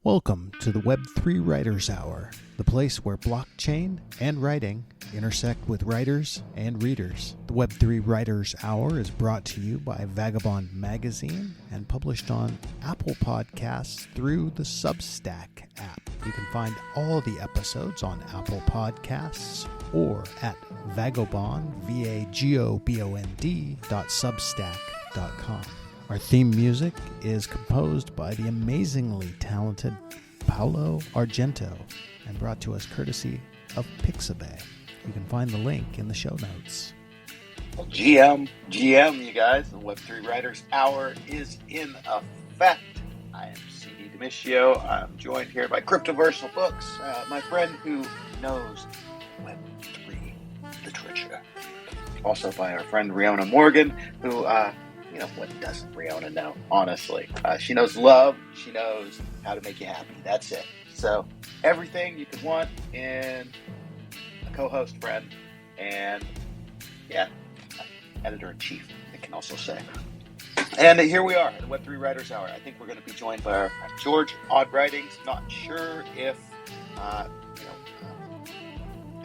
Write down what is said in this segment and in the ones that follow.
Welcome to the Web3 Writers Hour, the place where blockchain and writing intersect with writers and readers. The Web3 Writers Hour is brought to you by Vagabond Magazine and published on Apple Podcasts through the Substack app. You can find all the episodes on Apple Podcasts or at vagabond, vagobond.substack.com. Our theme music is composed by the amazingly talented Paolo Argento and brought to us courtesy of Pixabay. You can find the link in the show notes. Well, GM, you guys, the Web3 Writers Hour is in effect. I am CD Demiscio. I'm joined here by Cryptoversal Books, my friend who knows Web3 literature. Also by our friend Riona Morgan, who what doesn't Riona know, honestly? She knows love. She knows how to make you happy. That's it. So everything you could want in a co-host friend and, editor-in-chief, I can also say. And here we are, the Web3 Writers Hour. I think we're going to be joined by our friend George, Odd Writings. Not sure if,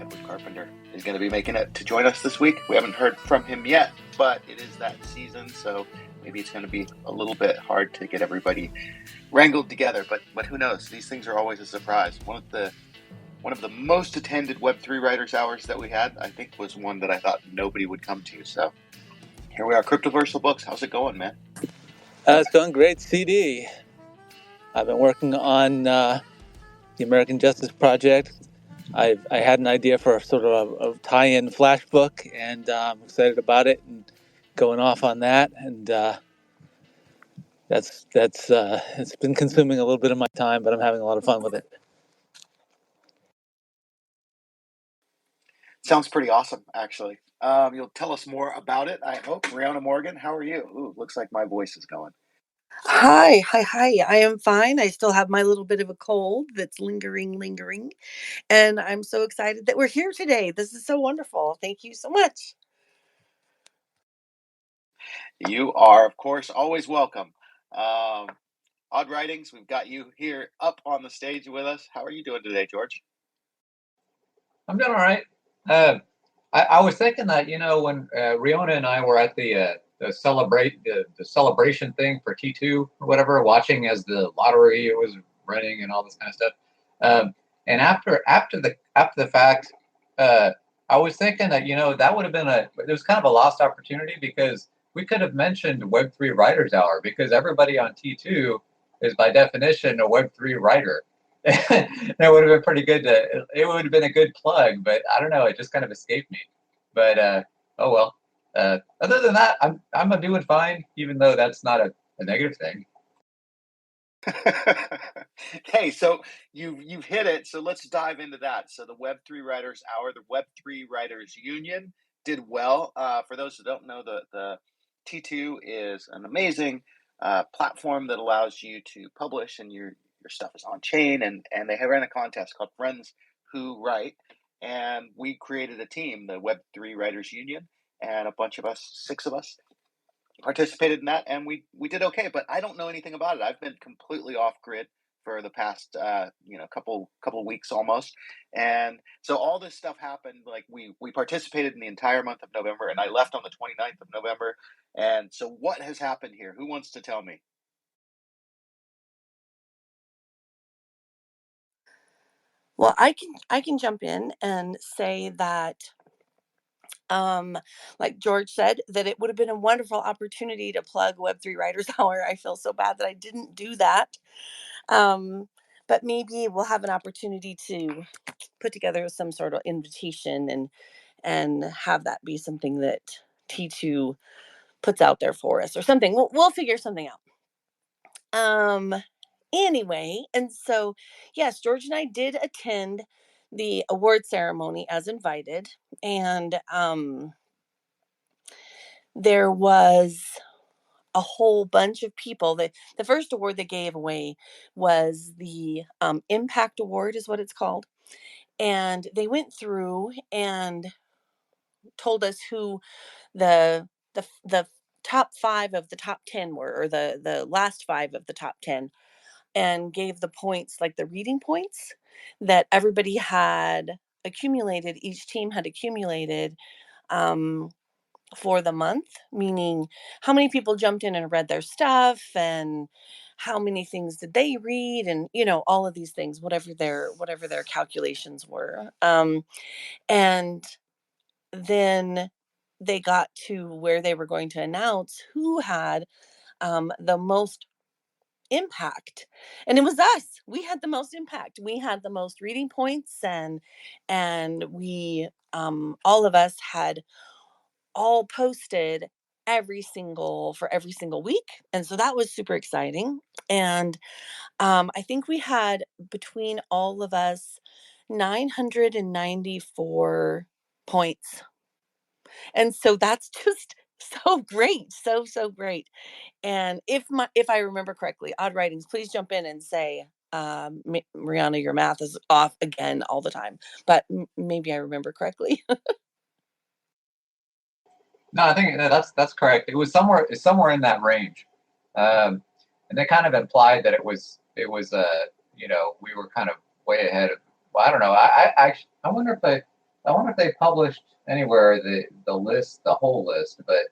Edward Carpenter is going to be making it to join us this week. We haven't heard from him yet, but it is that season, so maybe it's going to be a little bit hard to get everybody wrangled together. But who knows? These things are always a surprise. One of the most attended Web3 Writers Hours that we had, I think, was one that I thought nobody would come to. So here we are, Cryptoversal Books. How's it going, man? It's going great, CD. I've been working on the American Justice Project. I had an idea for sort of a tie-in flash book, and I'm excited about it and going off on that. And that's it's been consuming a little bit of my time, but I'm having a lot of fun with it. Sounds pretty awesome, actually. You'll tell us more about it, I hope. Riona Morgan, how are you? Ooh, looks like my voice is going. Hi. I am fine. I still have my little bit of a cold that's lingering. And I'm so excited that we're here today. This is so wonderful. Thank you so much. You are, of course, always welcome. Odd Writings, we've got you here up on the stage with us. How are you doing today, George? I'm doing all right. I was thinking that, when Riona and I were at the celebration thing for T2 or whatever, watching as the lottery was running and all this kind of stuff. And after the fact, I was thinking that, that would have been it was kind of a lost opportunity, because we could have mentioned Web3 Writers Hour, because everybody on T2 is by definition a Web3 writer. That would have been pretty good. It would have been a good plug, but I don't know. It just kind of escaped me. But oh well. Other than that, I'm doing fine, even though that's not a negative thing. Hey, so you've hit it. So let's dive into that. So the Web3 Writers Hour, the Web3 Writers Union did well. For those who don't know, the T2 is an amazing platform that allows you to publish, and your stuff is on chain. And they ran a contest called Friends Who Write, and we created a team, the Web3 Writers Union, and a bunch of us, 6 of us, participated in that, and we did okay. But I don't know anything about it. I've been completely off grid for the past couple weeks almost, and so all this stuff happened. Like we participated in the entire month of November, and I left on the 29th of November. And so what has happened here? Who wants to tell me? Well, I can jump in and say that like George said, that it would have been a wonderful opportunity to plug Web3 Writers Hour. I feel so bad that I didn't do that. But maybe we'll have an opportunity to put together some sort of invitation and have that be something that T2 puts out there for us or something. We'll figure something out. Anyway, and so yes, George and I did attend the award ceremony as invited, and there was a whole bunch of people. The first award they gave away was the Impact Award, is what it's called, and they went through and told us who the top 5 of the top 10 were, or the last 5 of the top 10. and gave the points, like the reading points that everybody had accumulated, each team had accumulated for the month, meaning how many people jumped in and read their stuff, and how many things did they read, and all of these things, whatever their calculations were. And then they got to where they were going to announce who had the most impact, and it was us. We had the most impact, we had the most reading points, and we all of us had all posted for every single week, and so that was super exciting. And I think we had, between all of us, 994 points, and so that's just so great, so great. And if I remember correctly, Odd Writings, please jump in and say, Mariana, your math is off again all the time, but maybe I remember correctly. No, I think that's correct. It's somewhere in that range, and they kind of implied that it was we were kind of way ahead of. Well, I don't know. I wonder if they published anywhere the list, the whole list, but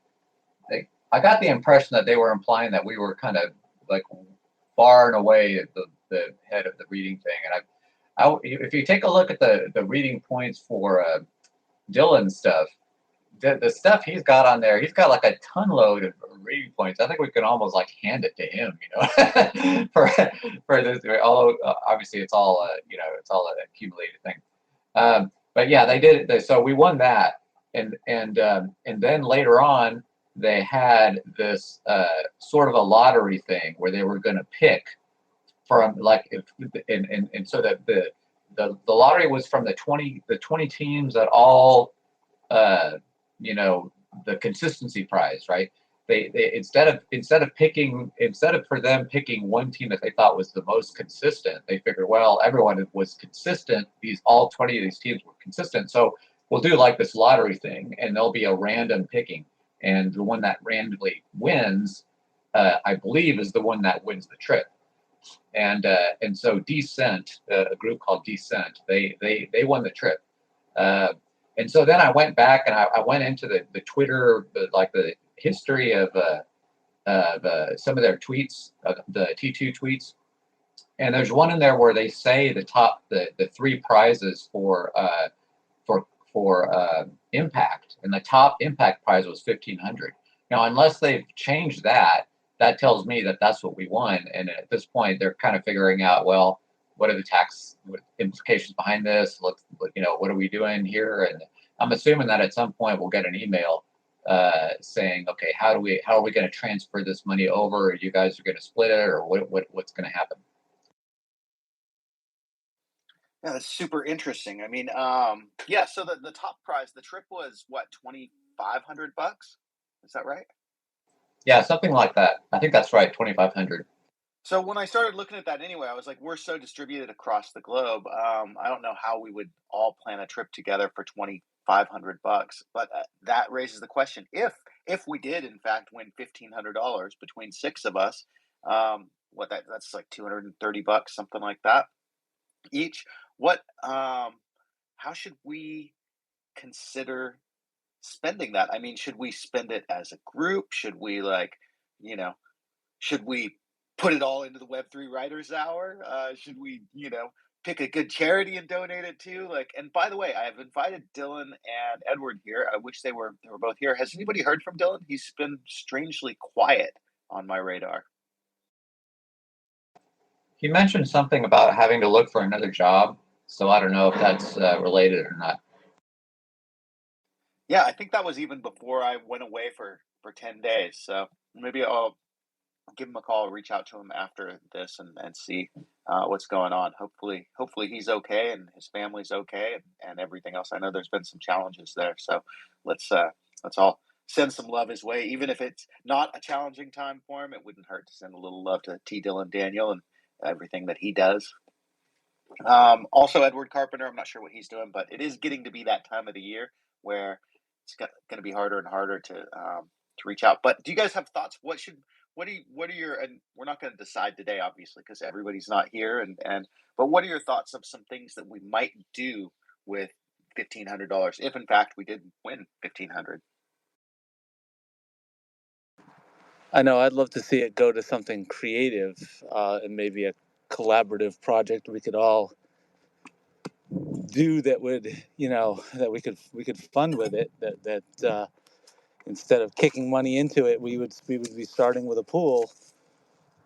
I got the impression that they were implying that we were kind of like far and away at the head of the reading thing. And if you take a look at the reading points for Dylan's stuff, the stuff he's got on there, he's got like a ton load of reading points. I think we can almost like hand it to him, for this. Although obviously it's all it's all an accumulated thing. But yeah, they did it. So we won that, and then later on they had this sort of a lottery thing where they were going to pick from like and so that the lottery was from the 20 teams that all the consistency prize, right? They instead of for them picking one team that they thought was the most consistent, they figured, well, everyone was consistent. All 20 of these teams were consistent, so we'll do like this lottery thing, and there'll be a random picking, and the one that randomly wins, I believe, is the one that wins the trip. And so Descent, a group called Descent, they won the trip. And so then I went back and I went into the Twitter, like the history of some of their tweets, the T2 tweets. And there's one in there where they say the three prizes for impact, and the top impact prize was 1,500. Now, unless they've changed that, that tells me that that's what we won. And at this point, they're kind of figuring out, well, what are the tax implications behind this? What are we doing here? And I'm assuming that at some point we'll get an email saying, okay, how are we going to transfer this money over? You guys are going to split it, or what's going to happen? Yeah, that's super interesting. I mean, yeah. So the top prize, the trip was what, $2,500? Is that right? Yeah, something like that. I think that's right, 2,500. So when I started looking at that anyway, I was like, we're so distributed across the globe. I don't know how we would all plan a trip together for $2,500, but that raises the question: if we did in fact win $1,500 between six of us, that's like $230, something like that each. What how should we consider spending that? I mean, should we spend it as a group? Should we you know, should we put it all into the Web3 Writers Hour? Should we, pick a good charity and donate it to? And by the way, I have invited Dylan and Edward here. I wish they were both here. Has anybody heard from Dylan? He's been strangely quiet on my radar. He mentioned something about having to look for another job, so I don't know if that's related or not. Yeah, I think that was even before I went away for 10 days. So maybe I'll give him a call, reach out to him after this, and see what's going on. Hopefully he's okay and his family's okay, and everything else. I know there's been some challenges there, so let's all send some love his way. Even if it's not a challenging time for him, it wouldn't hurt to send a little love to T. Dylan Daniel and everything that he does. Also, Edward Carpenter, I'm not sure what he's doing, but it is getting to be that time of the year where it's going to be harder and harder to reach out. But do you guys have thoughts? What what are your, and we're not going to decide today, obviously, because everybody's not here, but what are your thoughts of some things that we might do with $1,500 if in fact we did win 1,500? I know I'd love to see it go to something creative, and maybe a collaborative project we could all do that would, that we could fund with it. That instead of kicking money into it, we would be starting with a pool.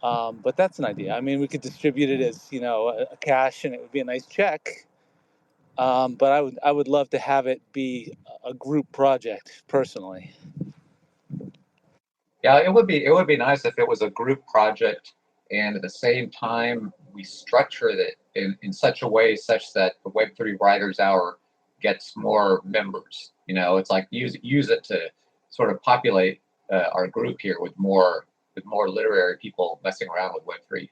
But that's an idea. I mean, we could distribute it as a cash, and it would be a nice check. But I would love to have it be a group project personally. Yeah, it would be nice if it was a group project, and at the same time we structured it in such a way such that the Web3 Writers Hour gets more members. It's like use it to sort of populate our group here with more literary people messing around with Web3.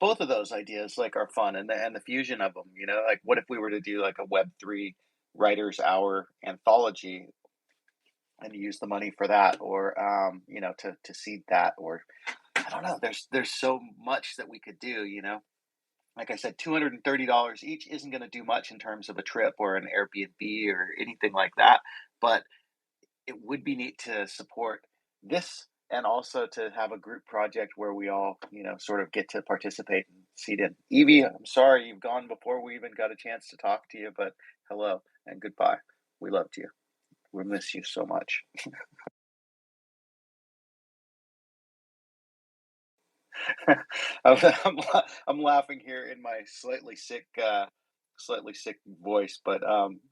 Both of those ideas like are fun, and the fusion of them. Like what if we were to do like a Web3 Writers Hour anthology and use the money for that, or to seed that, or I don't know. There's so much that we could do. Like I said, $230 each isn't going to do much in terms of a trip or an Airbnb or anything like that, but it would be neat to support this and also to have a group project where we all, sort of get to participate and seed in. Evie, I'm sorry you've gone before we even got a chance to talk to you, but hello and goodbye. We loved you. We miss you so much. I'm laughing here in my slightly sick voice, but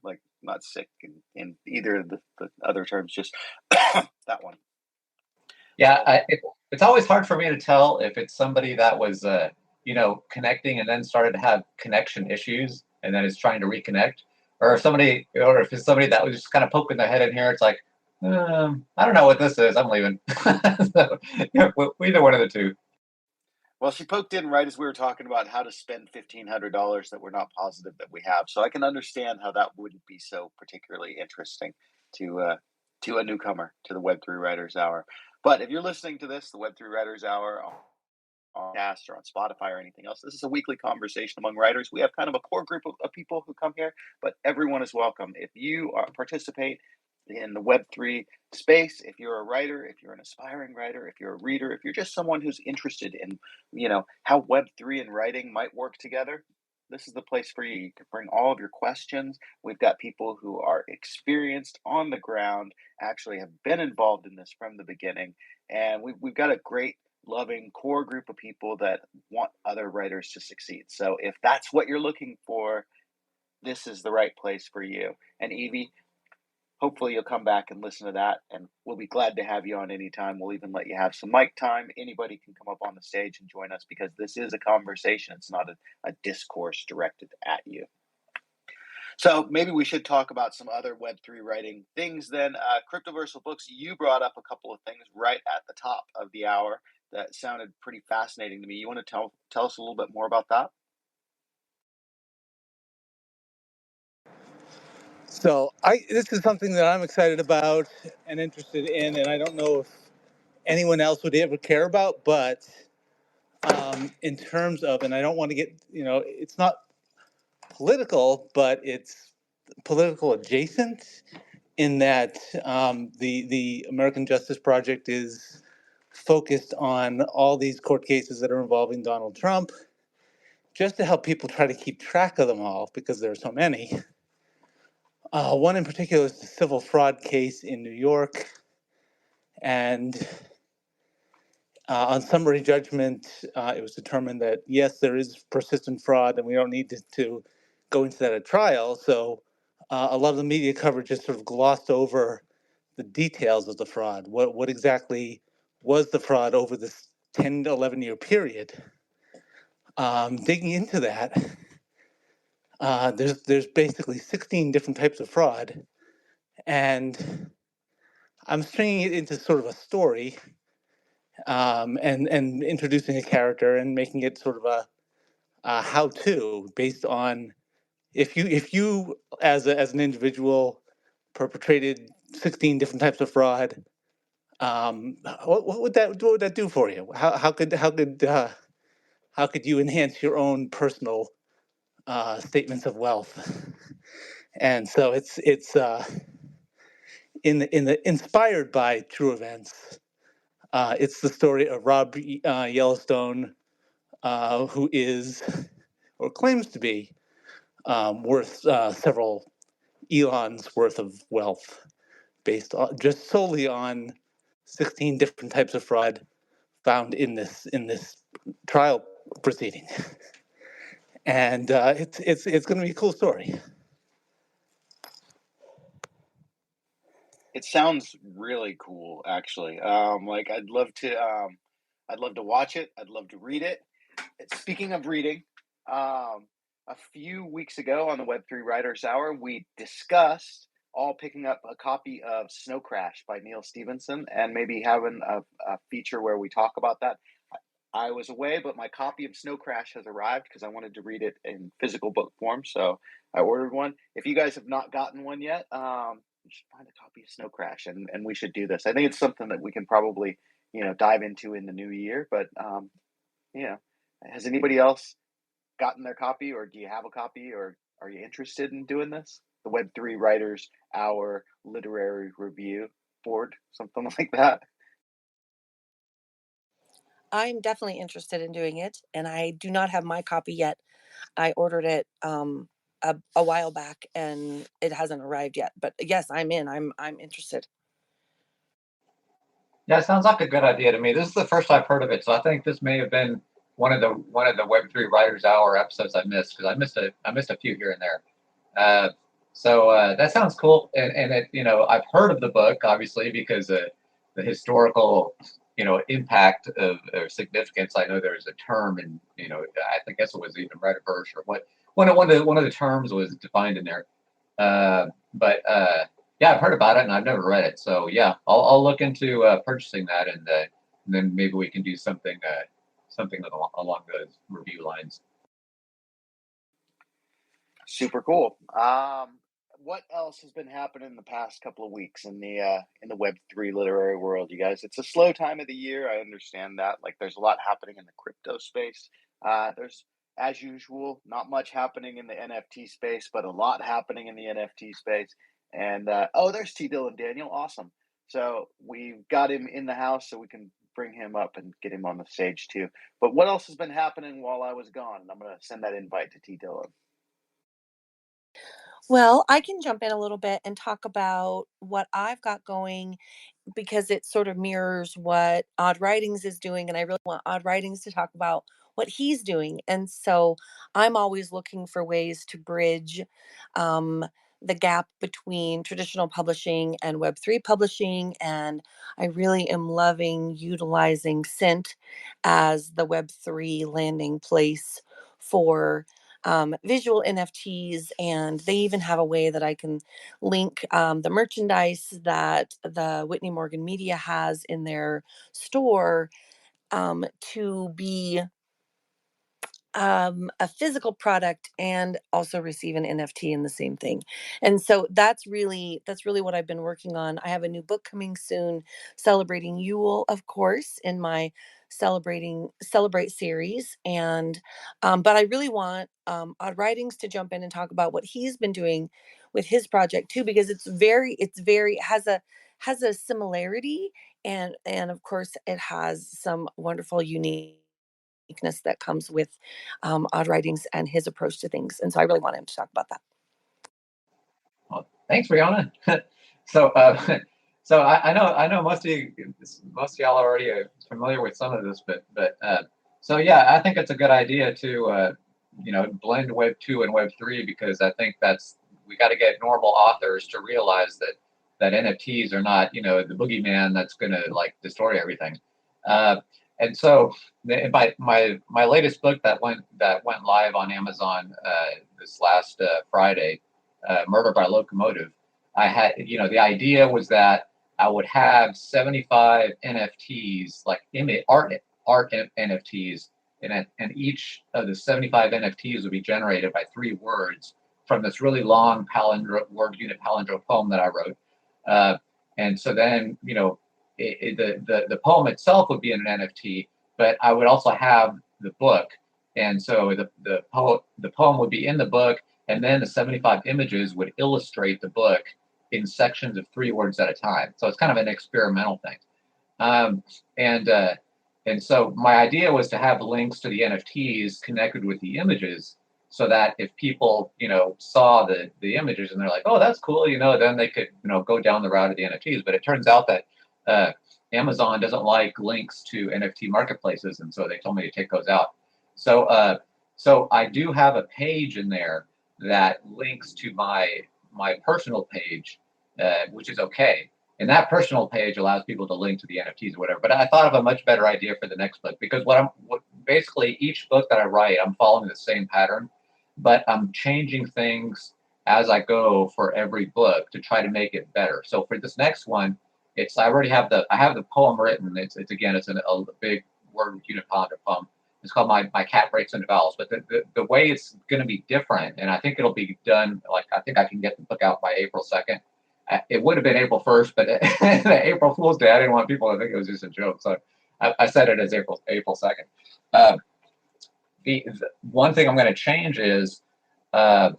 like not sick in either of the other terms, just that one. Yeah, So it's always hard for me to tell if it's somebody that was, connecting and then started to have connection issues and then is trying to reconnect, or if it's somebody that was just kind of poking their head in here. It's like, I don't know what this is. I'm leaving. So, yeah, either one of the two. well, she poked in right as we were talking about how to spend $1,500 that we're not positive that we have. So I can understand how that wouldn't be so particularly interesting to to a newcomer to the Web3 Writers Hour. But if you're listening to this, the Web3 Writers Hour on podcast or on Spotify or anything else, this is a weekly conversation among writers. We have kind of a core group of people who come here, but everyone is welcome. If you participate in the Web3 space, if you're a writer, if you're an aspiring writer, if you're a reader, if you're just someone who's interested in, how Web3 and writing might work together, this is the place for you. You can bring all of your questions. We've got people who are experienced on the ground, actually have been involved in this from the beginning. And we've got a great, loving core group of people that want other writers to succeed. So if that's what you're looking for, this is the right place for you. And Evie, hopefully you'll come back and listen to that, and we'll be glad to have you on anytime. We'll even let you have some mic time. Anybody can come up on the stage and join us because this is a conversation. It's not a discourse directed at you. So maybe we should talk about some other Web3 writing things then. Cryptoversal Books, you brought up a couple of things right at the top of the hour that sounded pretty fascinating to me. You want to tell us a little bit more about that? So this is something that I'm excited about and interested in, and I don't know if anyone else would ever care about, but in terms of, and I don't want to get, it's not political, but it's political adjacent in that the American Justice Project is focused on all these court cases that are involving Donald Trump, just to help people try to keep track of them all because there are so many. One in particular is the civil fraud case in New York, and on summary judgment, it was determined that yes, there is persistent fraud, and we don't need to go into that at trial. So a lot of the media coverage just sort of glossed over the details of the fraud. What exactly was the fraud over this 10 to 11-year period? Digging into that, there's basically 16 different types of fraud, and I'm stringing it into sort of a story, and introducing a character and making it sort of a how-to based on if you as an individual perpetrated 16 different types of fraud. What would that do for you? How could you enhance your own personal statements of wealth? And so it's inspired by true events. It's the story of Rob Yellowstone, who is or claims to be worth several Elon's worth of wealth, based on just solely on 16 different types of fraud found in this trial proceeding. And it's going to be a cool story. It sounds really cool, actually. Like I'd love to watch it. I'd love to read it. Speaking of reading, a few weeks ago on the Web3 Writers Hour, we discussed all picking up a copy of Snow Crash by Neil Stevenson and maybe having a feature where we talk about that. I was away, but my copy of Snow Crash has arrived because I wanted to read it in physical book form. So I ordered one. If you guys have not gotten one yet, you should find a copy of Snow Crash, and we should do this. I think it's something that we can probably dive into in the new year. But has anybody else gotten their copy, or do you have a copy, or are you interested in doing this? The Web3 Writers Hour Literary Review Board, something like that. I'm definitely interested in doing it, and I do not have my copy yet. I ordered it a while back, and it hasn't arrived yet. But yes, I'm in. I'm interested. Yeah, it sounds like a good idea to me. This is the first I've heard of it, so I think this may have been one of the Web3 Writers Hour episodes I missed, because I missed a few here and there. So that sounds cool, and it, I've heard of the book obviously because the historical impact of or significance. I know there's a term, and I guess it was even Rediverse or what one of the terms was defined in there. But yeah, I've heard about it and I've never read it. So yeah, I'll look into purchasing that, and then maybe we can do something along those review lines. Super cool. What else has been happening in the past couple of weeks in the Web3 literary world, you guys? It's a slow time of the year. I understand that. Like, there's a lot happening in the crypto space. There's, as usual, not much happening in the NFT space, but a lot happening in the NFT space. And there's T. Dylan Daniel. Awesome. So we've got him in the house, so we can bring him up and get him on the stage too. But what else has been happening while I was gone? I'm going to send that invite to T. Dylan. Well, I can jump in a little bit and talk about what I've got going, because it sort of mirrors what Odd Writings is doing. And I really want Odd Writings to talk about what he's doing. And so I'm always looking for ways to bridge um, the gap between traditional publishing and Web3 publishing. And I really am loving utilizing Scent as the Web3 landing place for visual NFTs. And they even have a way that I can link the merchandise that the Whitney Morgan Media has in their store to be a physical product and also receive an NFT in the same thing. And so that's really what I've been working on. I have a new book coming soon, celebrating Yule, of course, in my celebrate series. And but I really want Odd Writings to jump in and talk about what he's been doing with his project too, because it's very has a similarity, and of course it has some wonderful uniqueness that comes with Odd Writings and his approach to things. And so I really want him to talk about that. Well, thanks, Brianna. So so I know most of y'all are already familiar with some of this, but so yeah, I think it's a good idea to blend Web 2 and Web 3, because I think we got to get normal authors to realize that NFTs are not the boogeyman that's going to like destroy everything. And so my latest book that went live on Amazon this last Friday, Murder by Locomotive. I had the idea was that I would have 75 NFTs, like art NFTs, and each of the 75 NFTs would be generated by 3 words from this really long word unit palindrome poem that I wrote. And so then, the poem itself would be in an NFT, but I would also have the book. And so the poem would be in the book, and then the 75 images would illustrate the book in sections of 3 words at a time. So it's kind of an experimental thing. Um, and uh, and so my idea was to have links to the NFTs connected with the images, so that if people saw the images and they're like, oh, that's cool, then they could go down the route of the NFTs. But it turns out that uh, Amazon doesn't like links to NFT marketplaces, and so they told me to take those out. So I do have a page in there that links to my personal page, which is okay. And that personal page allows people to link to the NFTs or whatever. But I thought of a much better idea for the next book, because basically each book that I write, I'm following the same pattern, but I'm changing things as I go for every book to try to make it better. So for this next one, I have the poem written. It's a big word uniponder poem. It's called My Cat Breaks into Vowels. But the way it's going to be different, and I think it'll be done, like, I think I can get the book out by April 2nd. It would have been April 1st, but April Fool's Day, I didn't want people to think it was just a joke. So I said it as April 2nd. Uh, the one thing I'm going to change is I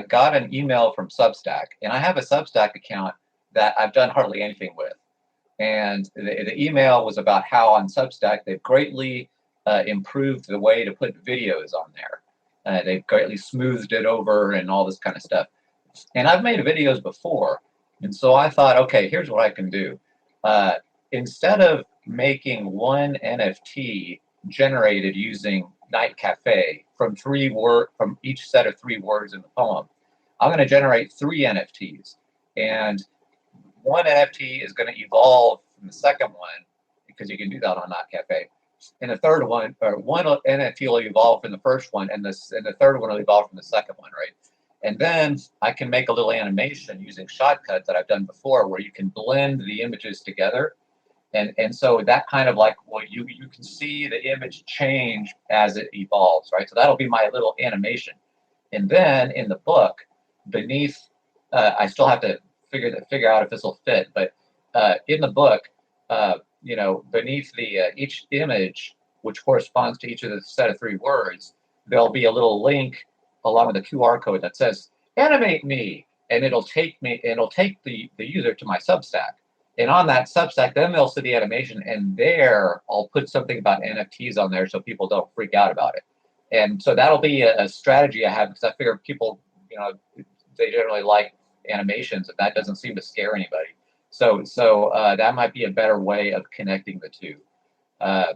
got an email from Substack, and I have a Substack account that I've done hardly anything with. And the email was about how on Substack they've greatly improved the way to put videos on there. They've greatly smoothed it over and all this kind of stuff. And I've made videos before. And so I thought, okay, here's what I can do. Uh, Instead of making one NFT generated using Night Cafe from from each set of 3 words in the poem, I'm going to generate 3 NFTs. And one NFT is going to evolve from the second one, because you can do that on Night Cafe. And the third one, or one NFT will evolve from the first one, and the third one will evolve from the second one, right? And then I can make a little animation using shortcuts that I've done before, where you can blend the images together. And so that kind of, like, well, you can see the image change as it evolves, right? So that'll be my little animation. And then in the book, beneath, I still have to figure out if this will fit, but in the book, beneath each image, which corresponds to each of the set of 3 words, there'll be a little link along with a QR code that says "animate me," and it'll take the user to my Substack. And on that Substack, then they'll see the animation, and there I'll put something about NFTs on there so people don't freak out about it. And so that'll be a strategy I have, because I figure people, they generally like animations, and that doesn't seem to scare anybody. So that might be a better way of connecting the two. Uh,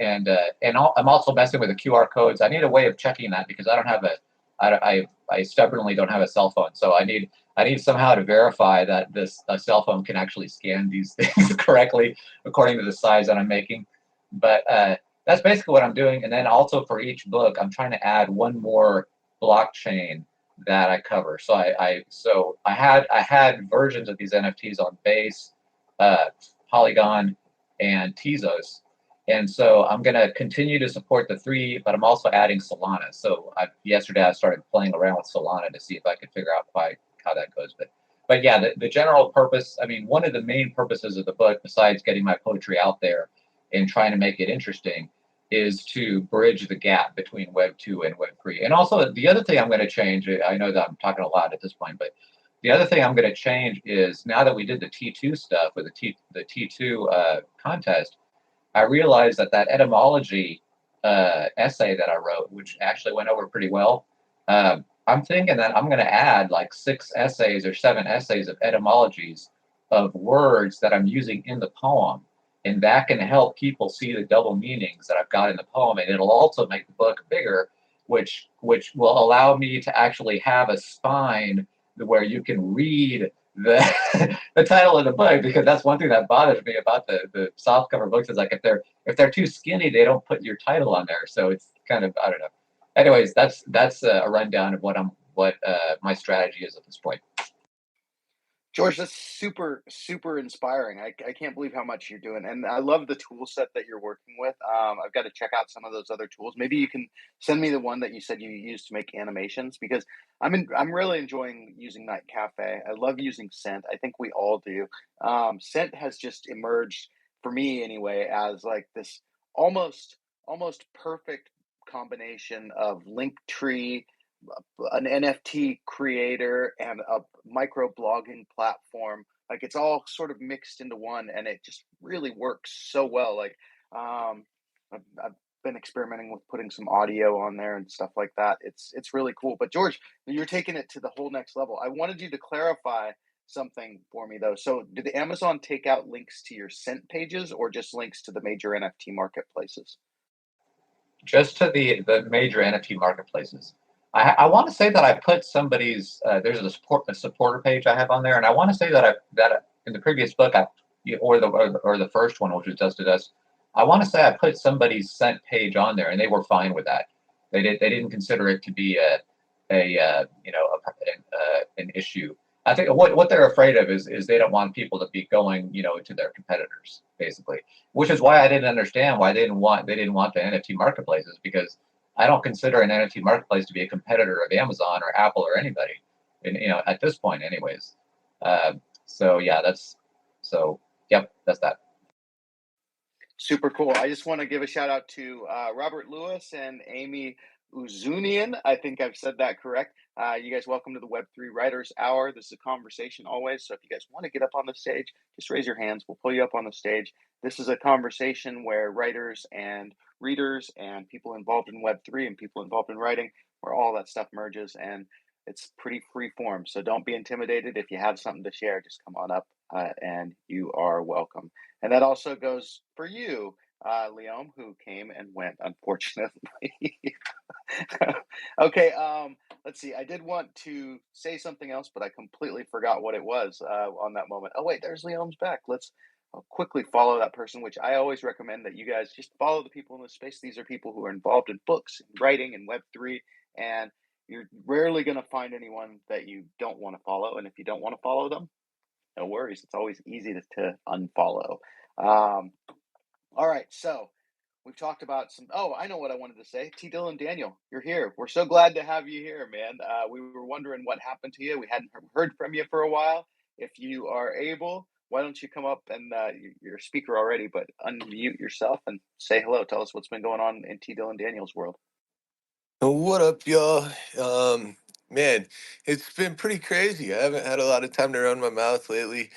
I'm also messing with the QR codes. I need a way of checking that, because I stubbornly don't have a cell phone. So I need somehow to verify that a cell phone can actually scan these things correctly according to the size that I'm making. But that's basically what I'm doing. And then also for each book, I'm trying to add one more blockchain that I cover. So I had versions of these NFTs on Base, Polygon, and Tezos. And so I'm going to continue to support the 3, but I'm also adding Solana. So yesterday I started playing around with Solana to see if I could figure out how that goes. But yeah, the general purpose, I mean, one of the main purposes of the book, besides getting my poetry out there and trying to make it interesting, is to bridge the gap between Web 2 and Web 3. And also, the other thing I'm going to change, I know that I'm talking a lot at this point, but the other thing I'm going to change is, now that we did the T2 stuff with the T2 contest, I realized that etymology essay that I wrote, which actually went over pretty well, I'm thinking that I'm going to add like 6 essays or 7 essays of etymologies of words that I'm using in the poem. And that can help people see the double meanings that I've got in the poem. And it'll also make the book bigger, which will allow me to actually have a spine where you can read the the title of the book, because that's one thing that bothers me about the softcover books, is like, if they're too skinny, they don't put your title on there. So it's kind of, I don't know. Anyways, that's a rundown of what my strategy is at this point. George, that's super, super inspiring. I can't believe how much you're doing. And I love the tool set that you're working with. I've got to check out some of those other tools. Maybe you can send me the one that you said you use to make animations because I'm really enjoying using Night Cafe. I love using Scent. I think we all do. Scent has just emerged for me anyway as like this almost almost perfect combination of Linktree, an NFT creator, and a micro blogging platform. Like it's all sort of mixed into one, and it just really works so well. Like I've been experimenting with putting some audio on there and stuff like that. It's really cool. But George, you're taking it to the whole next level. I wanted you to clarify something for me though. So did Amazon take out links to your sent pages or just links to the major NFT marketplaces? Just to the major NFT marketplaces. I want to say that I put somebody's there's a supporter page I have on there, and I want to say that in the previous book or the first one, which was Dust to Dust, I want to say I put somebody's sent page on there, and they were fine with that. They didn't consider it to be an issue. I think what they're afraid of is they don't want people to be going to their competitors basically, which is why I didn't understand why they didn't want the NFT marketplaces, because I don't consider an NFT marketplace to be a competitor of Amazon or Apple or anybody, and at this point, anyways. So yeah, yep, that's that. Super cool. I just want to give a shout out to Robert Lewis and Amy Uzunian. I think I've said that correct. You guys, welcome to the Web3 Writers Hour. This is a conversation always. So if you guys want to get up on the stage, just raise your hands. We'll pull you up on the stage. This is a conversation where writers and readers and people involved in Web3 and people involved in writing, where all that stuff merges. And it's pretty free form. So don't be intimidated. If you have something to share, just come on up and you are welcome. And that also goes for you, Liam, who came and went, unfortunately. Okay, let's see. I did want to say something else, but I completely forgot what it was on that moment. Oh, wait, there's Liam's back. I'll quickly follow that person, which I always recommend that you guys just follow the people in this space. These are people who are involved in books, and writing, and Web3, and you're rarely going to find anyone that you don't want to follow. And if you don't want to follow them, no worries. It's always easy to unfollow. Um, all right. So we've talked about some. Oh, I know what I wanted to say. T. Dylan Daniel, you're here. We're so glad to have you here, man. We were wondering what happened to you. We hadn't heard from you for a while. If you are able, why don't you come up and you're a speaker already, but unmute yourself and say hello. Tell us what's been going on in T. Dylan Daniel's world. What up, y'all? Man, it's been pretty crazy. I haven't had a lot of time to run my mouth lately.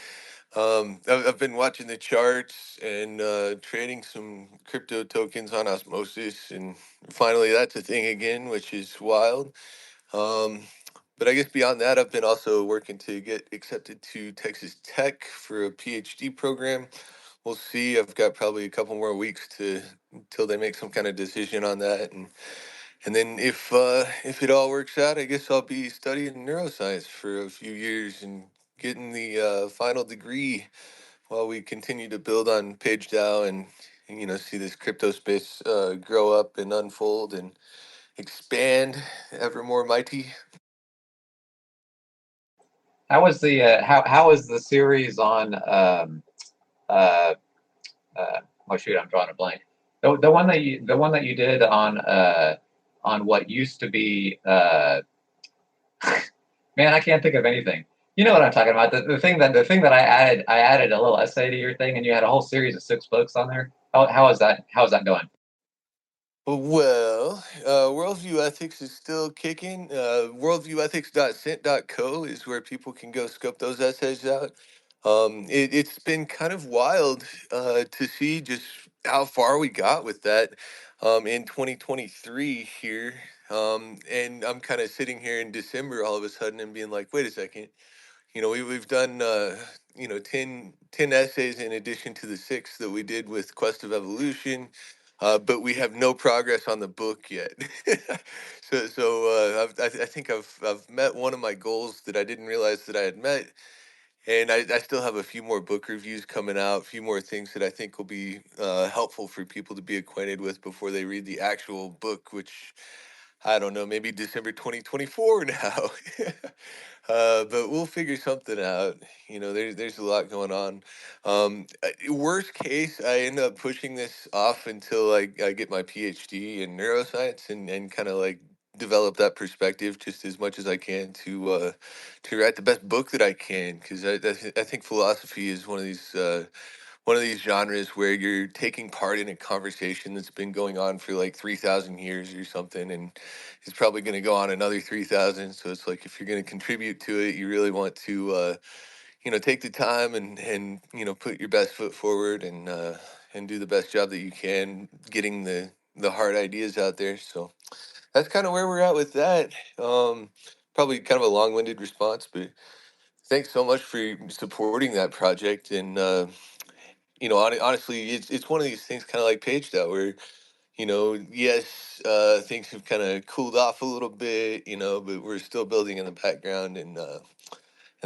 I've been watching the charts and trading some crypto tokens on osmosis, and finally that's a thing again, which is wild. Um, but I guess beyond that, I've been also working to get accepted to Texas Tech for a PhD program. We'll see. I've got probably a couple more weeks until they make some kind of decision on that, and then if it all works out, I guess I'll be studying neuroscience for a few years and getting the final degree while we continue to build on PageDAO and see this crypto space grow up and unfold and expand ever more mighty. How was the series on uh, oh shoot, I'm drawing a blank. The one that you did on what used to be man, I can't think of anything. You know what I'm talking about. The thing that I added a little essay to your thing, and you had a whole series of 6 books on there. How is that? How's that going? Well, Worldview Ethics is still kicking. Worldviewyethics.cent.co is where people can go scope those essays out. It's been kind of wild to see just how far we got with that in 2023 here. And I'm kind of sitting here in December all of a sudden and being like, wait a second. We've done 10 essays in addition to the 6 that we did with Quest of Evolution, but we have no progress on the book yet. I think I've met one of my goals that I didn't realize that I had met, and I still have a few more book reviews coming out, a few more things that I think will be helpful for people to be acquainted with before they read the actual book, which I don't know, maybe December 2024 now. But we'll figure something out. There's a lot going on. Worst case, I end up pushing this off until I get my PhD in neuroscience and kind of like develop that perspective just as much as I can to write the best book that I can, because I think philosophy is one of these genres where you're taking part in a conversation that's been going on for like 3,000 years or something, and it's probably going to go on another 3,000. So it's like, if you're going to contribute to it, you really want to, take the time and put your best foot forward and do the best job that you can getting the hard ideas out there. So that's kind of where we're at with that. Probably kind of a long-winded response, but thanks so much for supporting that project. And honestly, it's one of these things, kind of like Paged Out, where yes, things have kind of cooled off a little bit, but we're still building in the background, and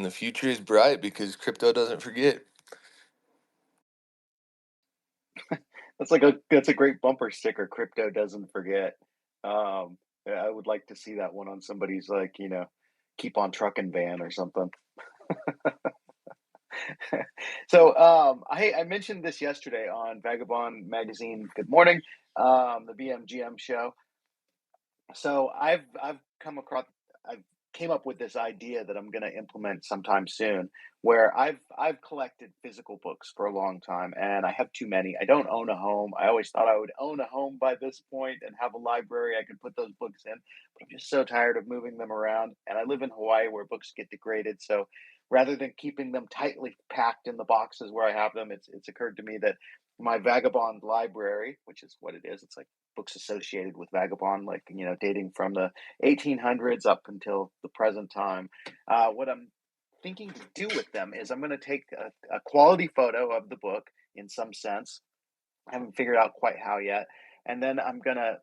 the future is bright because crypto doesn't forget. That's a great bumper sticker. Crypto doesn't forget. Yeah, I would like to see that one on somebody's, like, keep on trucking van or something. So I mentioned this yesterday on Vagabond Magazine. Good morning, the BMGM show. So I've come across I've came up with this idea that I'm going to implement sometime soon, where I've collected physical books for a long time, and I have too many. I don't own a home. I always thought I would own a home by this point and have a library I could put those books in, but I'm just so tired of moving them around. And I live in Hawaii where books get degraded, so rather than keeping them tightly packed in the boxes where I have them, it's occurred to me that my Vagabond library, which is what it is, it's like books associated with Vagabond, like, dating from the 1800s up until the present time. What I'm thinking to do with them is I'm going to take a quality photo of the book in some sense. I haven't figured out quite how yet, and then I'm going to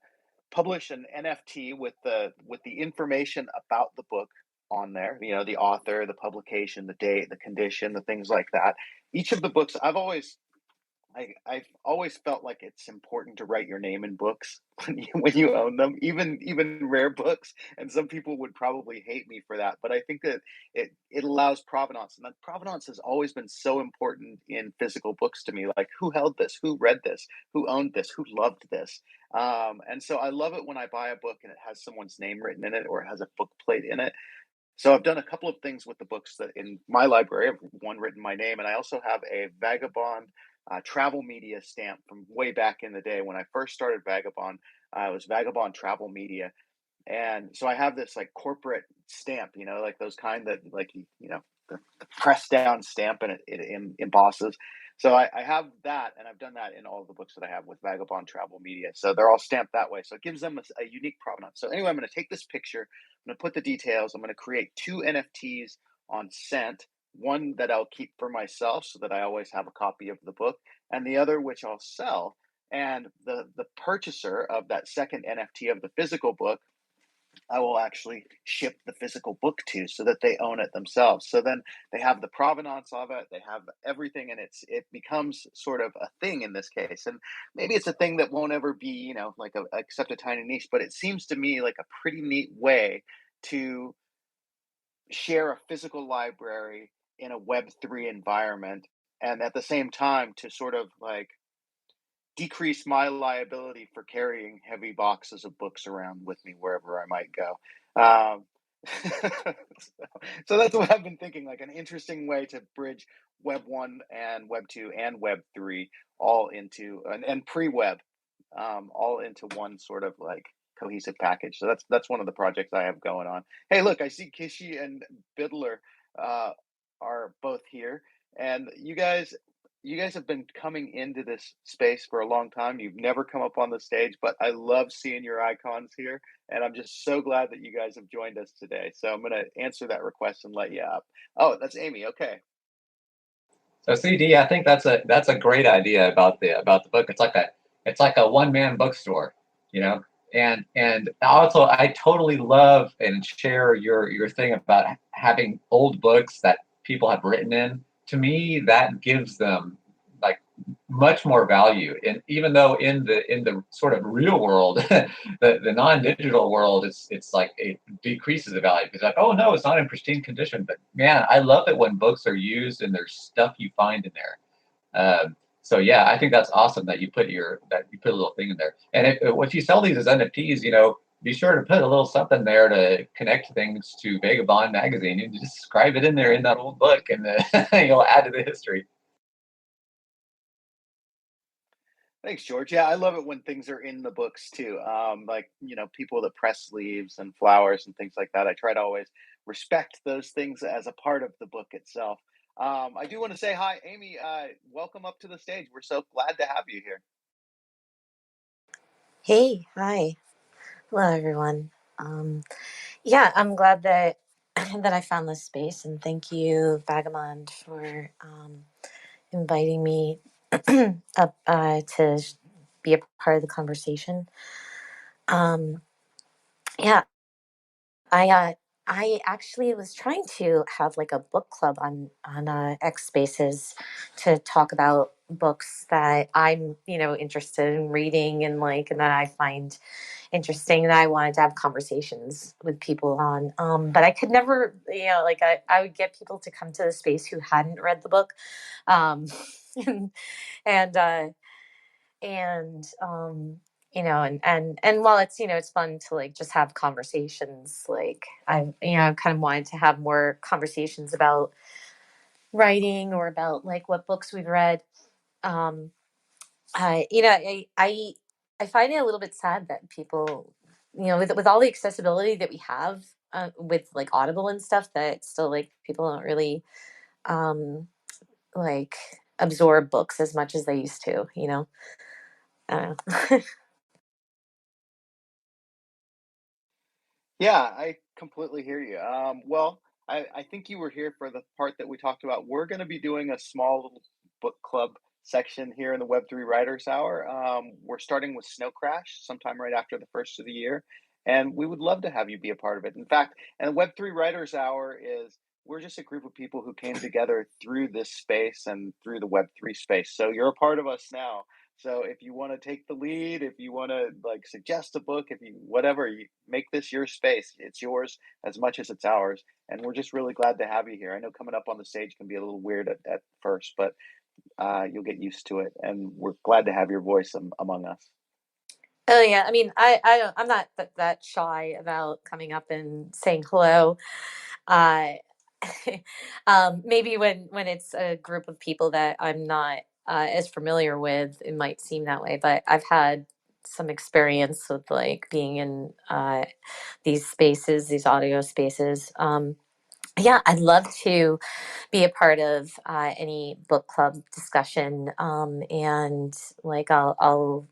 publish an NFT with the information about the book on there. The author, the publication, the date, the condition, the things like that. Each of the books, I've always felt like it's important to write your name in books when you own them, even rare books. And some people would probably hate me for that, but I think that it allows provenance, and that provenance has always been so important in physical books to me. Like, who held this, who read this, who owned this, who loved this. And so I love it when I buy a book and it has someone's name written in it, or it has a book plate in it. So I've done a couple of things with the books that in my library. I've one written my name, and I also have a Vagabond travel media stamp from way back in the day when I first started Vagabond. It was Vagabond Travel Media, and so I have this like corporate stamp, like those kind that like the press down stamp, and it embosses. So I have that, and I've done that in all of the books that I have with Vagabond Travel Media. So they're all stamped that way. So it gives them a unique provenance. So anyway, I'm going to take this picture. I'm going to put the details. I'm going to create two NFTs on Scent. One that I'll keep for myself so that I always have a copy of the book, and the other which I'll sell. And the purchaser of that second NFT of the physical book, I will actually ship the physical book to, so that they own it themselves. So then they have the provenance of it, they have everything, and it becomes sort of a thing in this case. And maybe it's a thing that won't ever be, like except a tiny niche, but it seems to me like a pretty neat way to share a physical library in a Web3 environment, and at the same time to sort of like decrease my liability for carrying heavy boxes of books around with me wherever I might go. Um, so that's what I've been thinking, like an interesting way to bridge Web 1 and Web 2 and Web 3 all into and pre-web, all into one sort of like cohesive package. So that's one of the projects I have going on. Hey, look, I see Kishi and Biddler uh, are both here, and you guys have been coming into this space for a long time. You've never come up on the stage, but I love seeing your icons here, and I'm just so glad that you guys have joined us today. So I'm going to answer that request and let you up. Oh, that's Amy. Okay. So CD, I think that's a great idea about the book. It's like a one man bookstore, you know. And also I totally love and share your thing about having old books that people have written in. To me, that gives them like much more value. And even though in the sort of real world, the non-digital world, it's like it decreases the value because like, oh no, it's not in pristine condition. But man, I love it when books are used and there's stuff you find in there. So yeah, I think that's awesome that you put a little thing in there. And if you sell these as NFTs, be sure to put a little something there to connect things to Vagabond magazine and just describe it in there in that old book, and you'll add to the history. Thanks, George. Yeah, I love it when things are in the books too. Like, people that press leaves and flowers and things like that. I try to always respect those things as a part of the book itself. I do want to say hi, Amy. Welcome up to the stage. We're so glad to have you here. Hey, hi. Hello, everyone. Yeah, I'm glad that that I found this space, and thank you, Vagabond, for inviting me up to be a part of the conversation. Um, yeah, I I actually was trying to have like a book club on X Spaces to talk about books that I'm interested in reading and that I find interesting that I wanted to have conversations with people on. But I could never, I would get people to come to the space who hadn't read the book. Um, and, and, uh, and, and while it's fun to like just have conversations, like I kind of wanted to have more conversations about writing or about like what books we've read. Um, I, you know, I find it a little bit sad that people, with all the accessibility that we have with like Audible and stuff, that still like people don't really um, like absorb books as much as they used to. I don't know. Yeah, I completely hear you. Well, I think you were here for the part that we talked about. We're going to be doing a small little book club section here in the Web3 Writers Hour. We're starting with Snow Crash sometime right after the first of the year, and we would love to have you be a part of it. In fact, and the Web3 Writers Hour is we're just a group of people who came together through this space and through the Web3 space. So you're a part of us now. So if you want to take the lead, if you want to like suggest a book, if you whatever, you make this your space. It's yours as much as it's ours. And we're just really glad to have you here. I know coming up on the stage can be a little weird at first, but you'll get used to it. And we're glad to have your voice among us. Oh yeah, I mean, I'm not that shy about coming up and saying hello. Uh, maybe when it's a group of people that I'm not as familiar with, it might seem that way. But I've had some experience with like being in these spaces, these audio spaces. Yeah, I'd love to be a part of any book club discussion, and like I'll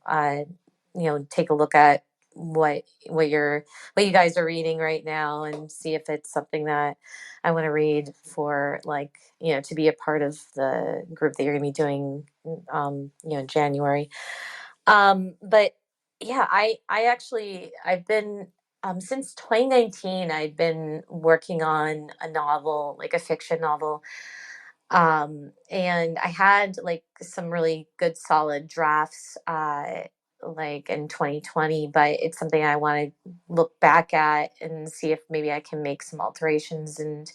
take a look at what you guys are reading right now and see if it's something that I want to read for like to be a part of the group that you're going to be doing in January. But yeah, I actually I've been since 2019 I'd been working on a novel, like a fiction novel. And I had like some really good solid drafts like in 2020, but it's something I want to look back at and see if maybe I can make some alterations and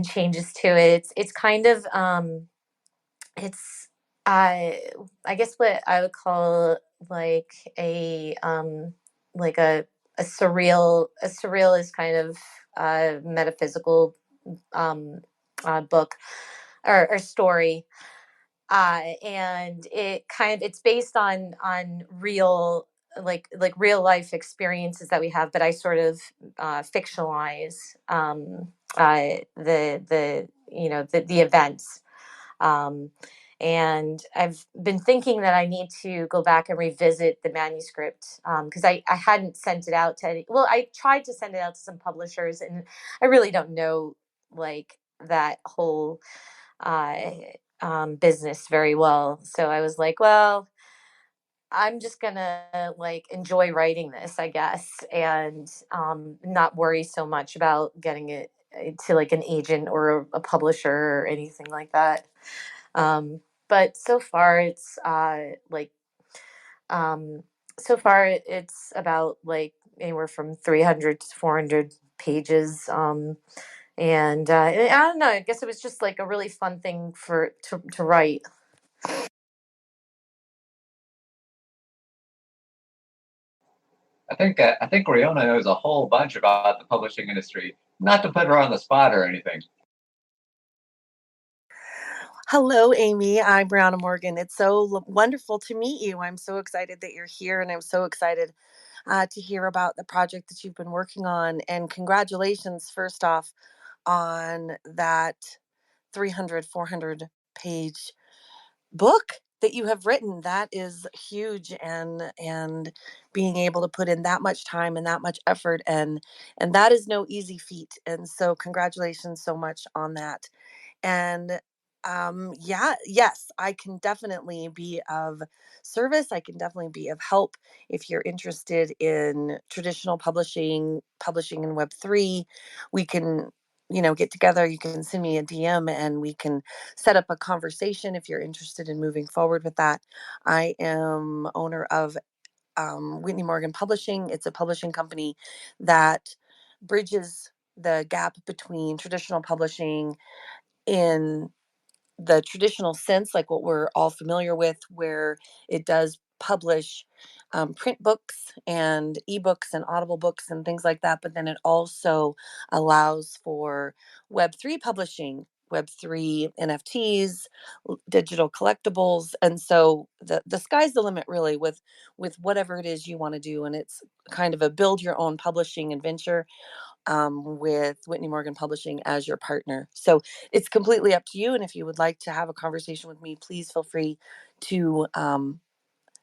changes to it. It's kind of it's I guess what I would call like like a surreal is kind of metaphysical book or story, and it's based on real like real life experiences that we have, but I sort of fictionalize the events. um, and I've been thinking that I need to go back and revisit the manuscript because I hadn't sent it out to any. Well, I tried to send it out to some publishers, and I really don't know like that whole uh, business very well. So I was like, well, I'm just gonna like enjoy writing this, I guess, and not worry so much about getting it to like an agent or a publisher or anything like that. but so far it's um, it's about like anywhere from 300 to 400 pages. And I don't know. I guess it was just like a really fun thing to write. I think Riona knows a whole bunch about the publishing industry. Not to put her on the spot or anything. Hello, Amy. I'm Brianna Morgan. It's so wonderful to meet you. I'm so excited that you're here, and I'm so excited to hear about the project that you've been working on. And congratulations, first off, on that 300, 400 page book that you have written. That is huge, and being able to put in that much time and that much effort, and that is no easy feat. And so congratulations so much on that. And yeah, yes, I can definitely be of service. I can definitely be of help if you're interested in traditional publishing in Web3. We can, get together. You can send me a DM and we can set up a conversation if you're interested in moving forward with that. I am owner of Whitney Morgan Publishing. It's a publishing company that bridges the gap between traditional publishing in the traditional sense, like what we're all familiar with, where it does publish print books and ebooks and audible books and things like that. But then it also allows for Web3 publishing, Web3 NFTs, digital collectibles. And so the sky's the limit, really, with whatever it is you want to do. And it's kind of a build your own publishing adventure with Whitney Morgan Publishing as your partner. So it's completely up to you. And if you would like to have a conversation with me, please feel free to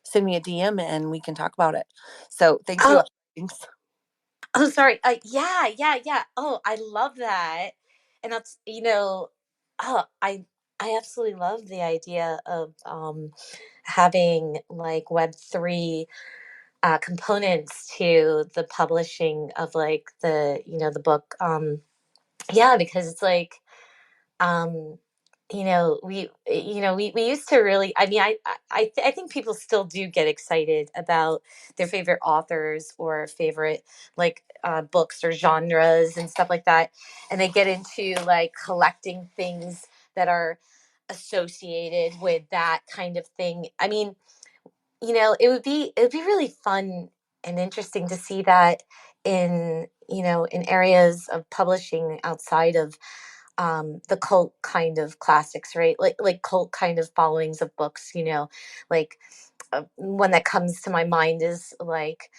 send me a DM and we can talk about it. So thanks for Oh, listening. oh, sorry. Yeah, yeah, yeah. Oh, I love that. And that's, oh, I absolutely love the idea of having like Web3 components to the publishing of like the book. Yeah, because it's like, um we used to really, I mean, I think people still do get excited about their favorite authors or favorite like books or genres and stuff like that, and they get into like collecting things that are associated with that kind of thing. I mean, it would be really fun and interesting to see that in areas of publishing outside of the cult kind of classics, right? Like cult kind of followings of books, like one that comes to my mind is like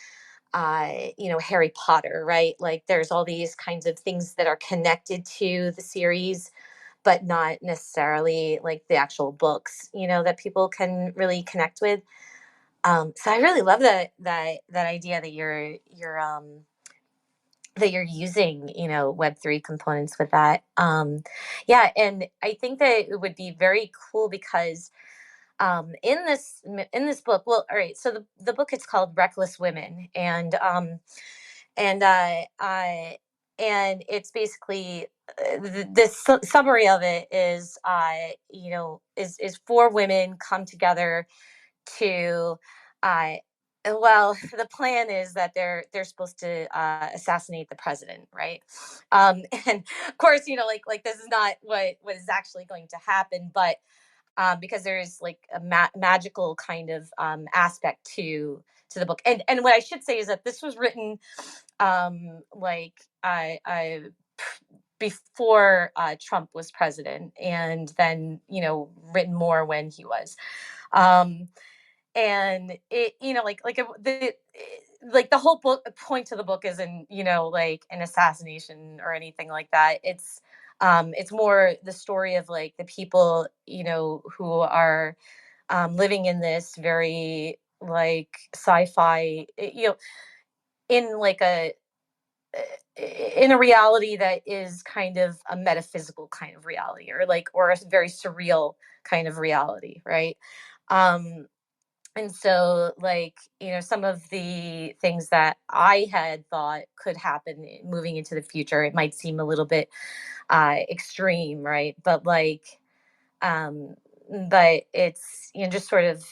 Harry Potter, right? Like there's all these kinds of things that are connected to the series, but not necessarily like the actual books, that people can really connect with. So I really love that idea that you're using, Web3 components with that. Yeah, and I think that it would be very cool because in this book, well, all right, so the book is called Reckless Women, and it's basically summary of it is is four women come together to uh well, the plan is that they're supposed to assassinate the president, right? And of course, like this is not what is actually going to happen, but because there is like a magical kind of aspect to the book. And what I should say is that this was written like I before Trump was president, and then written more when he was. Um, and it like the whole book point to the book isn't like an assassination or anything like that. It's more the story of like the people who are living in this very like sci-fi in like in a reality that is kind of a metaphysical kind of reality, or a very surreal kind of reality, right? um and so, like, some of the things that I had thought could happen moving into the future, it might seem a little bit extreme, right? But like, um, but it's, just sort of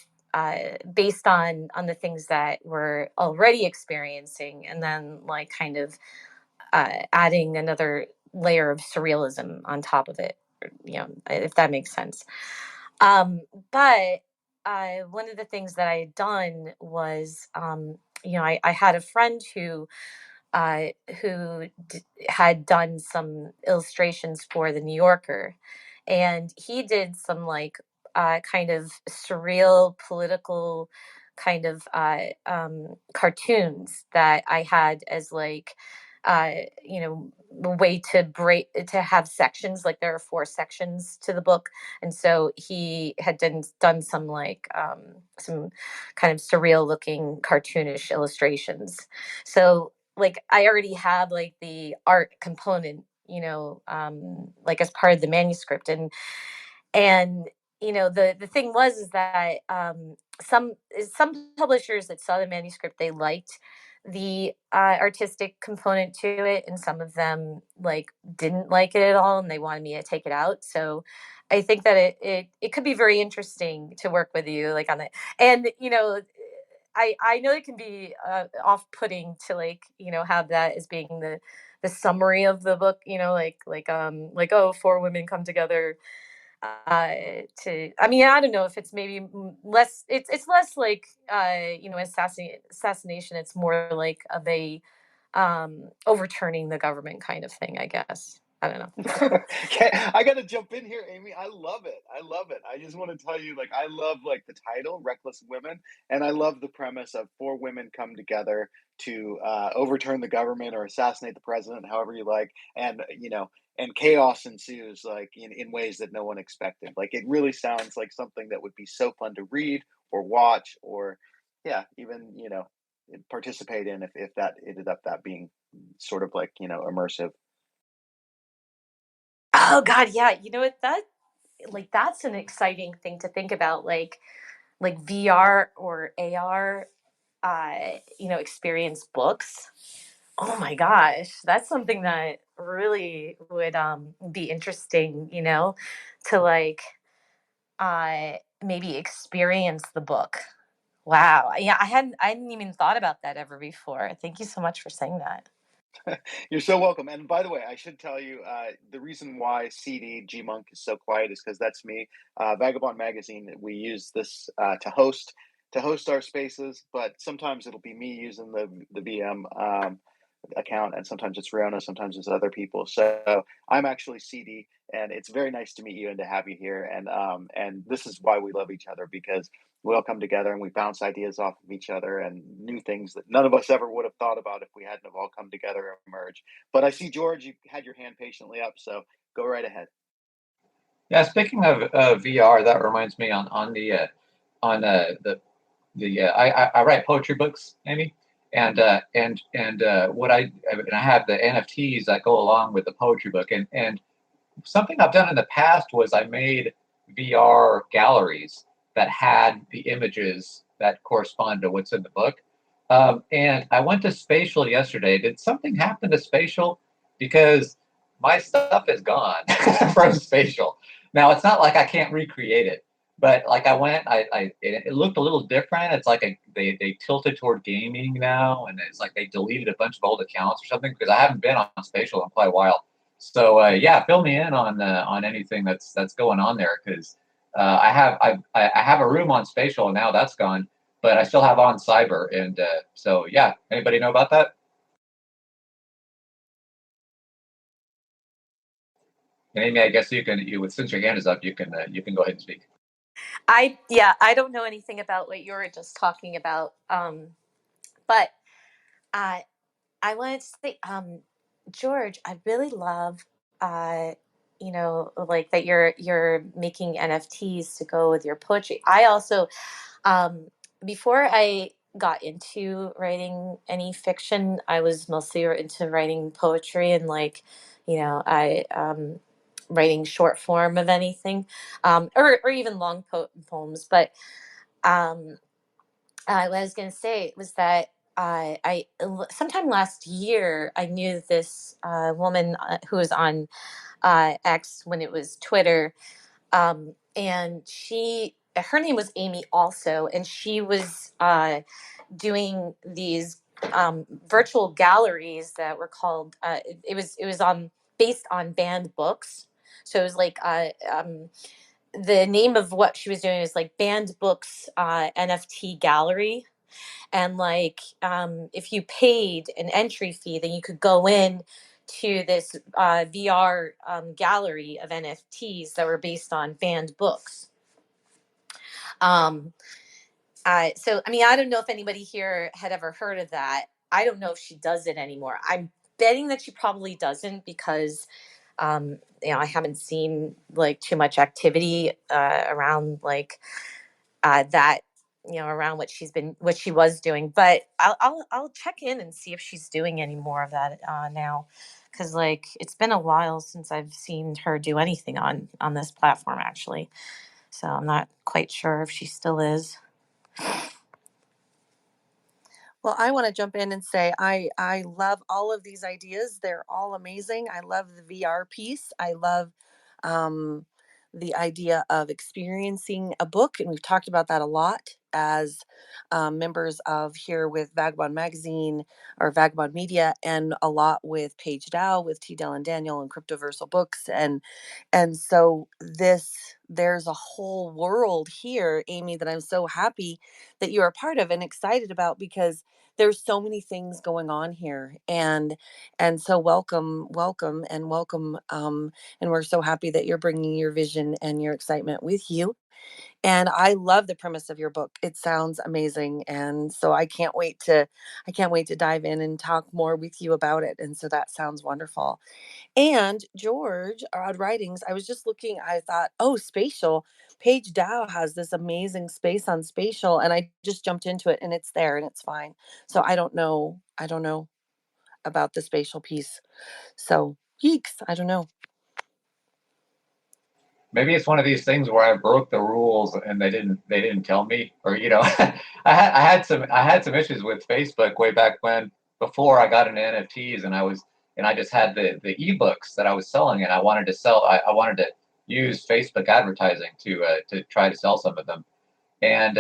based on the things that we're already experiencing, and then like kind of adding another layer of surrealism on top of it, if that makes sense. But one of the things that I had done was, I had a friend uh, who had done some illustrations for the New Yorker, and he did some like kind of surreal political kind of cartoons that I had as like a way to break to have sections. Like there are 4 sections to the book, and so he had done some like some kind of surreal looking cartoonish illustrations. So like I already had like the art component, like as part of the manuscript. And the thing was is that some publishers that saw the manuscript, they liked the artistic component to it, and some of them like didn't like it at all, and they wanted me to take it out. So I think that it could be very interesting to work with you like on it. And I know it can be off-putting to like have that as being the summary of the book, like, oh, 4 women come together to, I mean, I don't know if it's maybe less, it's less like assassination. It's more like of a overturning the government kind of thing, I guess. I don't know. Okay, I got to jump in here, Amy. I love it. I love it. I just want to tell you, like, I love like the title, "Reckless Women," and I love the premise of 4 women come together to overturn the government or assassinate the president, however you like, and and chaos ensues, like in ways that no one expected. Like, it really sounds like something that would be so fun to read or watch, or yeah, even participate in if that ended up that being sort of like immersive. Oh God, yeah. You know what? That's an exciting thing to think about, like VR or AR, experience books. Oh my gosh, that's something that really would be interesting, to like maybe experience the book. Wow. Yeah, I hadn't even thought about that ever before. Thank you so much for saying that. You're so welcome. And by the way, I should tell you the reason why CD G Monk is so quiet is because that's me. Vagabond Magazine. We use this to host our spaces, but sometimes it'll be me using the VM account, and sometimes it's Riona, sometimes it's other people. So I'm actually CD, and it's very nice to meet you and to have you here. And this is why we love each other, because we all come together and we bounce ideas off of each other and new things that none of us ever would have thought about if we hadn't have all come together and merged. But I see, George, you had your hand patiently up, so go right ahead. Yeah, speaking of VR, that reminds me on the I write poetry books, Amy, and what I have the NFTs that go along with the poetry book, and something I've done in the past was I made VR galleries that had the images that correspond to what's in the book. And I went to Spatial yesterday. Did something happen to Spatial? Because my stuff is gone from Spatial. Now it's not like I can't recreate it, but like I went, it looked a little different. It's like they tilted toward gaming now, and it's like they deleted a bunch of old accounts or something, because I haven't been on Spatial in quite a while. So yeah, fill me in on anything that's going on there, because I have a room on Spatial and now that's gone, but I still have on Cyber, and so yeah. Anybody know about that? And Amy, I guess since your hand is up, you can go ahead and speak. I don't know anything about what you were just talking about. But I wanted to say, George, I really love, like that you're making NFTs to go with your poetry. I also, um, before I got into writing any fiction, I was mostly into writing poetry, and like, I writing short form of anything, or even long poems. But um, what I was going to say was that I sometime last year I knew this woman who was on X when it was Twitter, And her name was Amy also, and she was doing these virtual galleries that were called. It was based on banned books. So it was like the name of what she was doing is like Banned Books NFT Gallery. And like if you paid an entry fee, then you could go in to this VR gallery of NFTs that were based on banned books. um, so I mean, I don't know if anybody here had ever heard of that. I don't know if she does it anymore. I'm betting that she probably doesn't, because I haven't seen like too much activity around like that, around what she was doing. But I'll check in and see if she's doing any more of that now, because like it's been a while since I've seen her do anything on this platform actually. So I'm not quite sure if she still is. Well, I want to jump in and say I love all of these ideas. They're all amazing. I love the VR piece. I love um, the idea of experiencing a book, and we've talked about that a lot as members of here with Vagabond Magazine or Vagabond Media, and a lot with Page Dow, with T. Dell and Daniel, and Cryptoversal Books, and so there's a whole world here, Amy, that I'm so happy that you're a part of and excited about, because there's so many things going on here, and so welcome and welcome, and we're so happy that you're bringing your vision and your excitement with you. And I love the premise of your book. It sounds amazing, and so I can't wait to dive in and talk more with you about it. And so that sounds wonderful. And George, Odd Writings, I was just looking, I thought, oh, spatial. Paige Dow has this amazing space on spatial, and I just jumped into it, and it's there and it's fine. So I don't know about the spatial piece. So yeeks, I don't know. Maybe it's one of these things where I broke the rules and they didn't tell me, or I had some issues with Facebook way back when, before I got into NFTs, and I just had the ebooks that I was selling, and I wanted to use Facebook advertising to try to sell some of them. And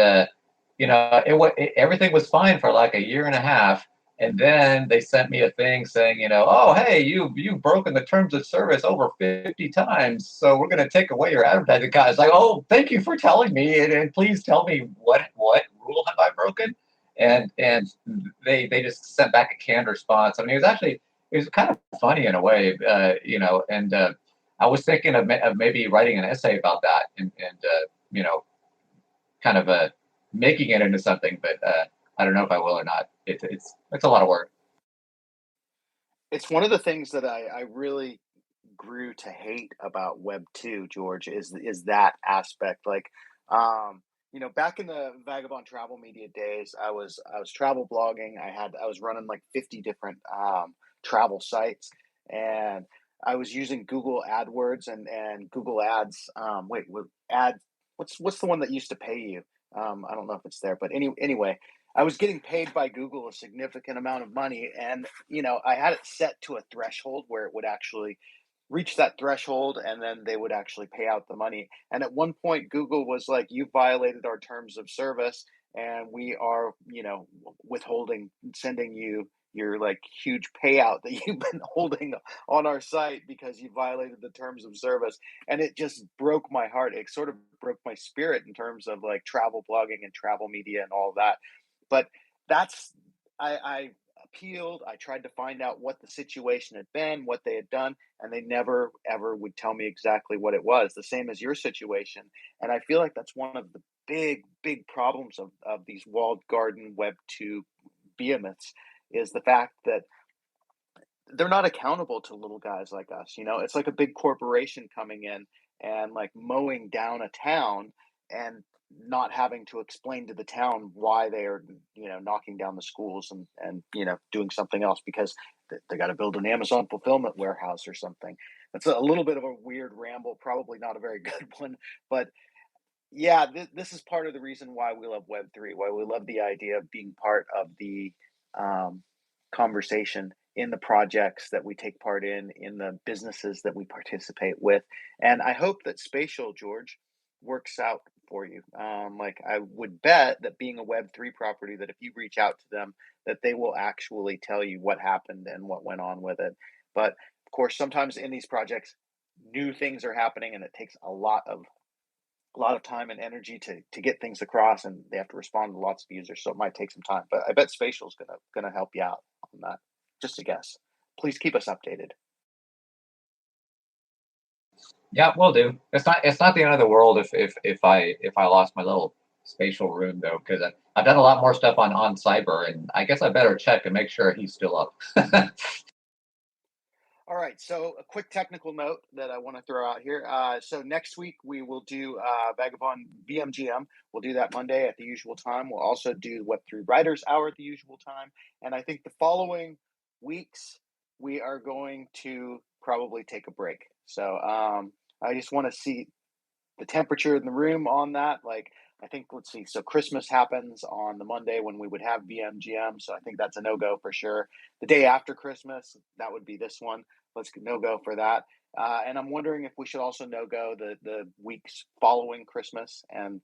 everything was fine for like a year and a half, and then they sent me a thing saying, oh, hey, you've broken the terms of service over 50 times, so we're going to take away your advertising costs. It's like, oh, thank you for telling me, and please tell me what rule have I broken. And they just sent back a canned response. I mean, it was kind of funny in a way, and I was thinking of maybe writing an essay about that, and kind of making it into something, but I don't know if I will or not. It's a lot of work. It's one of the things that I really grew to hate about Web 2, George, is that aspect. Like, back in the Vagabond Travel Media days, I was travel blogging. I was running like 50 different travel sites, and I was using Google AdWords and Google Ads. Wait, what ad? What's the one that used to pay you? I don't know if it's there, but anyway, I was getting paid by Google a significant amount of money, and I had it set to a threshold where it would actually reach that threshold, and then they would actually pay out the money. And at one point, Google was like, "You violated our terms of service, and we are, withholding sending you your like huge payout that you've been holding on our site because you violated the terms of service." And it just broke my heart. It sort of broke my spirit in terms of like travel blogging and travel media and all that. But that's I appealed. I tried to find out what the situation had been, what they had done, and they never ever would tell me exactly what it was. The same as your situation. And I feel like that's one of the big problems of these walled garden Web 2 behemoths, is the fact that they're not accountable to little guys like us. It's like a big corporation coming in and like mowing down a town, and not having to explain to the town why they are, knocking down the schools, and doing something else because they got to build an Amazon fulfillment warehouse or something. That's a little bit of a weird ramble, probably not a very good one, but yeah, this is part of the reason why we love Web3, why we love the idea of being part of the um, conversation in the projects that we take part in the businesses that we participate with. And I hope that Spatial, George, works out for you. Like I would bet that being a Web3 property, that if you reach out to them, that they will actually tell you what happened and what went on with it. But of course, sometimes in these projects, new things are happening, and it takes a lot of time and energy to get things across, and they have to respond to lots of users, so it might take some time. But I bet Spatial's gonna help you out on that. Just a guess. Please keep us updated. Yeah, we'll do. It's not the end of the world if I lost my little spatial room though, because I've done a lot more stuff on cyber, and I guess I better check and make sure he's still up. All right, so a quick technical note that I want to throw out here. So next week we will do Vagabond BMGM. We'll do that Monday at the usual time. We'll also do Web3 Writers Hour at the usual time. And I think the following weeks we are going to probably take a break. So I just want to see the temperature in the room on that. Like, I think, let's see. So Christmas happens on the Monday when we would have BMGM. So I think that's a no go for sure. The day after Christmas, that would be this one. Let's no go for that. And I'm wondering if we should also no go the weeks following Christmas and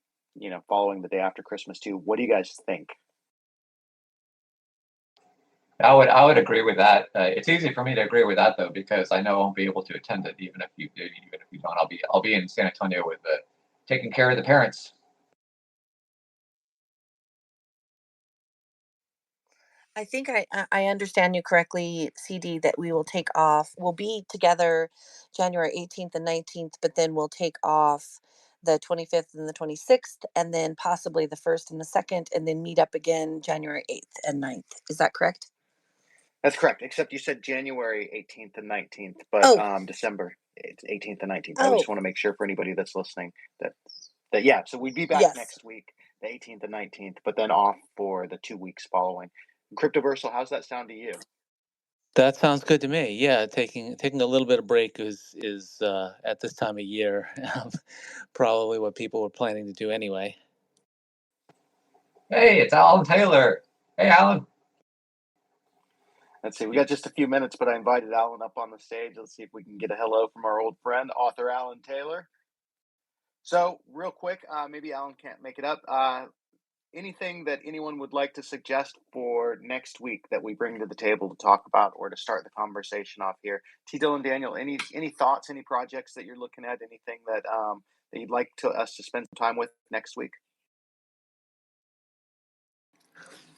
following the day after Christmas too. What do you guys think? I would agree with that. It's easy for me to agree with that though, because I know I won't be able to attend it, even if you do, even if you don't. I'll be in San Antonio with taking care of the parents. I think I understand you correctly, CD, that we will take off. We'll be together January 18th and 19th, but then we'll take off the 25th and the 26th, and then possibly the 1st and the 2nd, and then meet up again January 8th and 9th. Is that correct? That's correct, except you said January 18th and 19th, but Oh, December 18th and 19th. I oh, just want to make sure for anybody that's listening that yeah, so we'd be back yes. next week, the 18th and 19th, but then off for the 2 weeks following. Cryptoversal, how's that sound to you? That sounds good to me. Yeah, taking a little bit of break is at this time of year probably what people were planning to do anyway. Hey, it's Alan Taylor. Hey, Alan. Let's see, we got just a few minutes, but I invited Alan up on the stage. Let's see if we can get a hello from our old friend, author Alan Taylor. So, real quick, maybe Alan can't make it up. Anything that anyone would like to suggest for next week that we bring to the table to talk about or to start the conversation off here? T. Dylan Daniel, any thoughts, any projects that you're looking at, anything that you'd like us to spend some time with next week?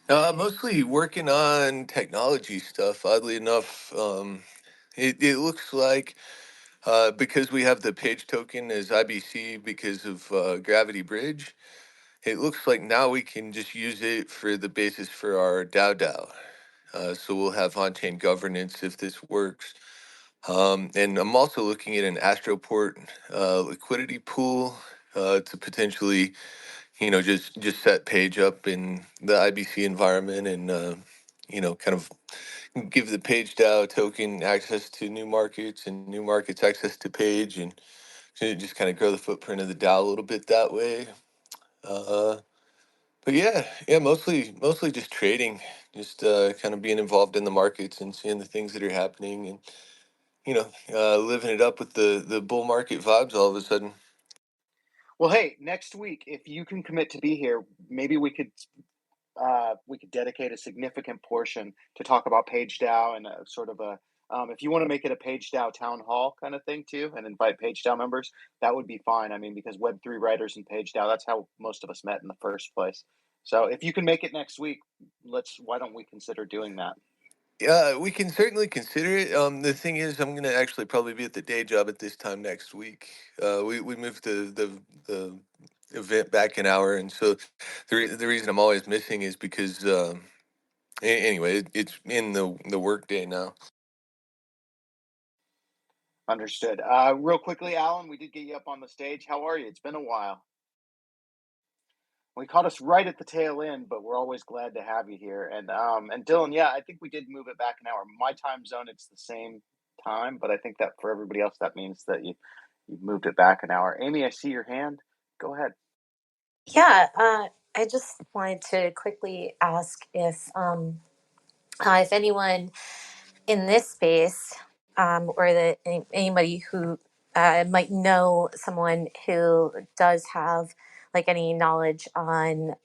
Mostly working on technology stuff. Oddly enough, it looks like because we have the page token as IBC because of Gravity Bridge, it looks like now we can just use it for the basis for our DAO. So we'll have on-chain governance if this works. And I'm also looking at an Astroport liquidity pool to potentially, just set page up in the IBC environment and, kind of give the page DAO token access to new markets and new markets access to page and to just kind of grow the footprint of the DAO a little bit that way. Uh, but yeah, mostly just trading, just kind of being involved in the markets and seeing the things that are happening and living it up with the bull market vibes all of a sudden. Well, hey, next week, if you can commit to be here, maybe we could dedicate a significant portion to talk about PageDAO and a sort of if you want to make it a PageDAO town hall kind of thing too, and invite PageDAO members, that would be fine. I mean, because Web3 writers and PageDAO, that's how most of us met in the first place. So if you can make it next week, why don't we consider doing that? Yeah, we can certainly consider it. The thing is, I'm gonna actually probably be at the day job at this time next week. We moved the event back an hour, and so the reason I'm always missing is because anyway, it's in the work day now. Understood. Real quickly, Alan, we did get you up on the stage. How are you? It's been a while. We caught us right at the tail end, but we're always glad to have you here. And Dylan, yeah, I think we did move it back an hour. My time zone, it's the same time, but I think that for everybody else, that means that you moved it back an hour. Amy, I see your hand. Go ahead. Yeah, I just wanted to quickly ask if anyone in this space, or that anybody who might know someone who does have like any knowledge on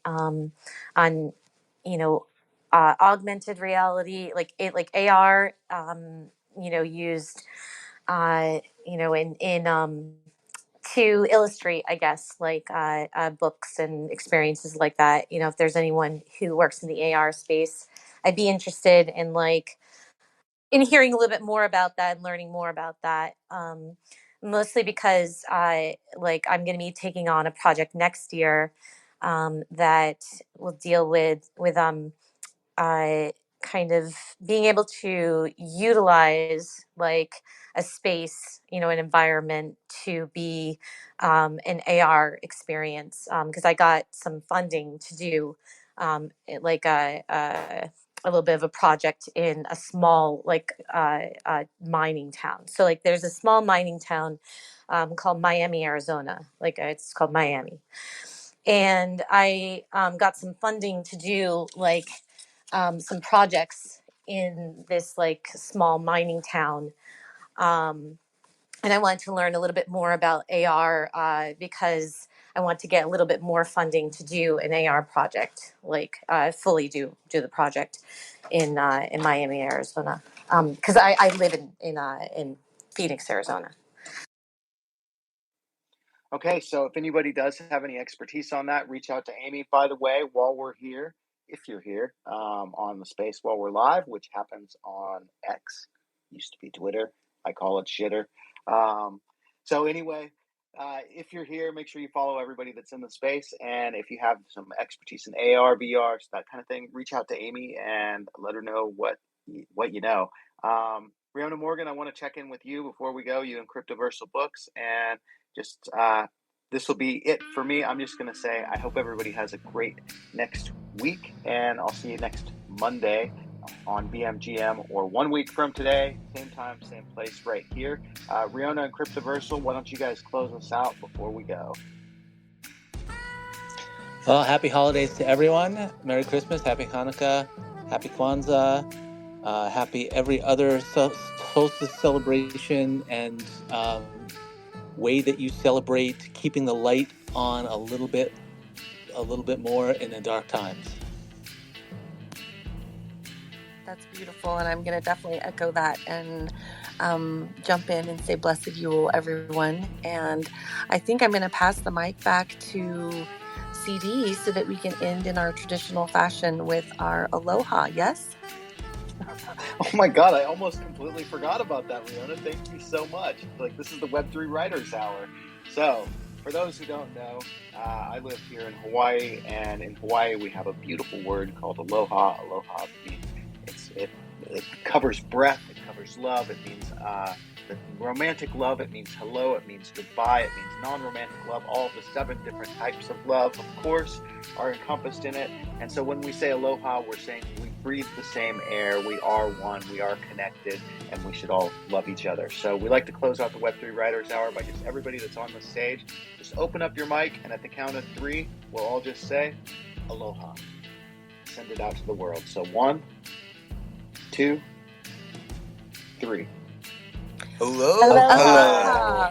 augmented reality, like AR, used in to illustrate, I guess, like books and experiences like that. If there's anyone who works in the AR space, I'd be interested in hearing a little bit more about that and learning more about that. Mostly because I'm going to be taking on a project next year that will deal with kind of being able to utilize like a space, an environment to be an AR experience. Because I got some funding to do a little bit of a project in a small mining town. So like there's a small mining town called Miami, Arizona. It's called Miami, and I got some funding to do some projects in this like small mining town. And I wanted to learn a little bit more about AR because I want to get a little bit more funding to do an AR project, fully do the project in Miami, Arizona, because I live in Phoenix, Arizona. Okay, so if anybody does have any expertise on that, reach out to Amy. By the way, while we're here, if you're here on the space while we're live, which happens on X, used to be Twitter, I call it shitter. So anyway, if you're here, make sure you follow everybody that's in the space. And if you have some expertise in AR, VR, that kind of thing, reach out to Amy and let her know what you know. Riona Morgan, I want to check in with you before we go, you and Cryptoversal Books, and just this will be it for me. I'm just going to say I hope everybody has a great next week, and I'll see you next Monday on BMGM, or 1 week from today, same time, same place, right here. Riona and Cryptoversal, why don't you guys close us out before we go? Well, happy holidays to everyone. Merry Christmas, Happy Hanukkah, Happy Kwanzaa, happy every other solstice celebration and way that you celebrate keeping the light on a little bit more in the dark times. That's beautiful, and I'm going to definitely echo that and jump in and say blessed you, everyone. And I think I'm going to pass the mic back to CD so that we can end in our traditional fashion with our aloha. Yes? Oh my God, I almost completely forgot about that, Riona. Thank you so much. This is the Web3 Writers Hour. So, for those who don't know, I live here in Hawaii, and in Hawaii we have a beautiful word called aloha. Aloha means it covers breath, it covers love, it means the romantic love, it means hello, it means goodbye, it means non-romantic love. All of the 7 different types of love, of course, are encompassed in it. And so when we say aloha, we're saying we breathe the same air, we are one, we are connected, and we should all love each other. So we like to close out the Web3 Writers Hour by just everybody that's on the stage, just open up your mic, and at the count of 3, we'll all just say aloha. Send it out to the world. So 1, 2, 3. Hello. Aloha. Aloha.